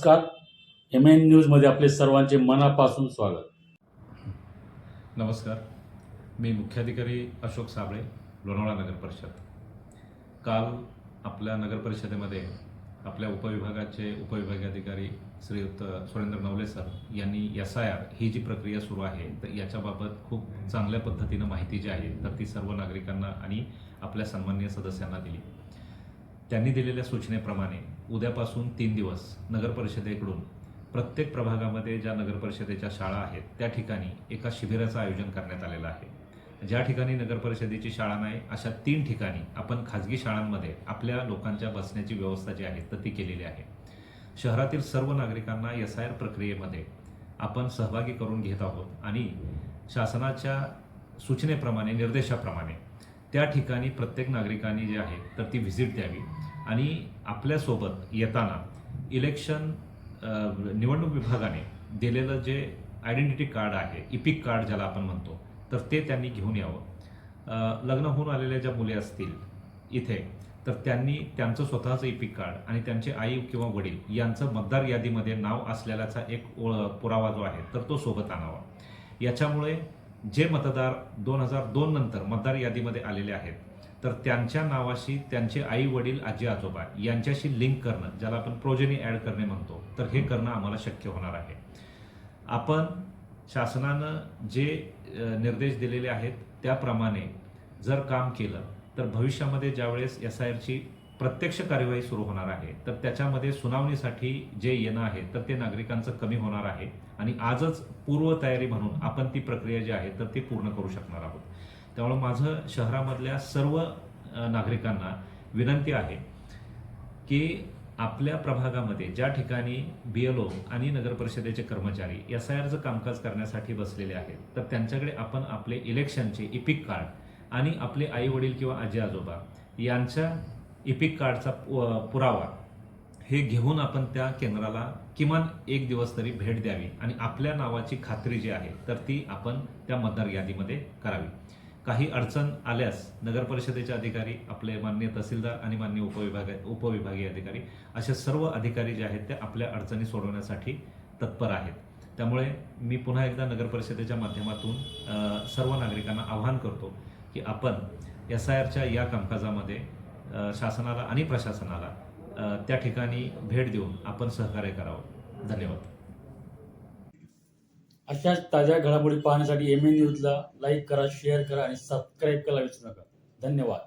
नमस्कार. MN न्यूजमध्ये आपले सर्वांचे मनापासून स्वागत. नमस्कार. मी मुख्याधिकारी अशोक साबळे, लोणावळा नगर परिषद. काल आपल्या नगर परिषदेमध्ये आपल्या उपविभागाचे उपविभागीय अधिकारी श्रीयुत सुरेंद्र नवले सर यांनी SIR ही जी प्रक्रिया सुरू आहे तर याच्याबाबत खूप चांगल्या पद्धतीनं माहिती जी आहे तर ती सर्व नागरिकांना आणि आपल्या सन्माननीय सदस्यांना दिली. त्यांनी दिलेल्या सूचनेप्रमाणे उद्यापासून 3 दिवस नगर परिषदेकडून प्रत्येक प्रभागामध्ये ज्या नगर परिषदेच्या शाळा आहेत त्या ठिकाणी एका शिबिराचं आयोजन करण्यात आलेलं आहे. ज्या ठिकाणी नगर परिषदेची शाळा नाही अशा 3 ठिकाणी आपण खाजगी शाळांमध्ये आपल्या लोकांच्या बसण्याची व्यवस्था जी आहे तर ती केलेली आहे. शहरातील सर्व नागरिकांना SIR प्रक्रियेमध्ये आपण सहभागी करून घेत आहोत आणि शासनाच्या सूचनेप्रमाणे निर्देशाप्रमाणे त्या ठिकाणी प्रत्येक नागरिकांनी जे आहे तर ती व्हिजिट द्यावी आणि आपल्यासोबत येताना इलेक्शन निवडणूक विभागाने दिलेलं जे आयडेंटिटी कार्ड आहे, इपिक कार्ड ज्याला आपण म्हणतो, तर ते त्यांनी घेऊन यावं. लग्न होऊन आलेल्या ज्या मुली असतील इथे तर त्यांनी त्यांचं स्वतःचं इपिक कार्ड आणि त्यांचे आई किंवा वडील यांचं मतदार यादीमध्ये नाव असलेल्याचा एक पुरावा जो आहे तर तो सोबत आणावा. याच्यामुळे जे मतदार 2002 नंतर मतदार यादीमध्ये आलेले आहेत तर त्यांच्या नावाशी त्यांचे आई वडील आजी आजोबा यांच्याशी लिंक करणं, ज्याला आपण प्रोजेनी ॲड करणे म्हणतो, तर हे करणं आम्हाला शक्य होणार आहे. आपण शासनानं जे निर्देश दिलेले आहेत त्याप्रमाणे जर काम केलं तर भविष्यामध्ये ज्यावेळेस SIRची प्रत्यक्ष कार्यवाही सुरू होणार आहे तर त्याच्यामध्ये सुनावणीसाठी जे येणं आहे तर ते नागरिकांचं कमी होणार आहे आणि आजच पूर्वतयारी म्हणून आपण ती प्रक्रिया जी आहे तर ती पूर्ण करू शकणार आहोत. त्यामुळे माझं शहरामधल्या सर्व नागरिकांना विनंती आहे की आपल्या प्रभागामध्ये ज्या ठिकाणी BLO आणि नगर परिषदेचे कर्मचारी SIRचं कामकाज करण्यासाठी बसलेले आहेत तर त्यांच्याकडे आपण आपले इलेक्शनचे इपिक कार्ड आणि आपले आई वडील किंवा आजी आजोबा यांच्या इपिक कार्डचा पुरावा हे घेऊन आपण त्या केंद्राला किमान 1 दिवस तरी भेट द्यावी आणि आपल्या नावाची खात्री जी आहे तर ती आपण त्या मतदार यादीमध्ये करावी. काही अडचण आल्यास नगर परिषदेचे अधिकारी, आपले माननीय तहसीलदार आणि माननीय उपविभागीय अधिकारी असे सर्व अधिकारी जे आहेत ते आपल्या अडचणी सोडवण्यासाठी तत्पर आहेत. त्यामुळे मी पुन्हा एकदा नगर परिषदेच्या माध्यमातून सर्व नागरिकांना आवाहन करतो की आपण SIRच्या या कामकाजामध्ये शासनाला आणि प्रशासनाला त्या ठिकाणी भेट देऊन आपण सहकार्य करावं. धन्यवाद. अशाच ताज्या घडामोडी पाहण्यासाठी MN न्यूजला लाईक करा, शेअर करा आणि सबस्क्राईब करायला विसरू नका. धन्यवाद.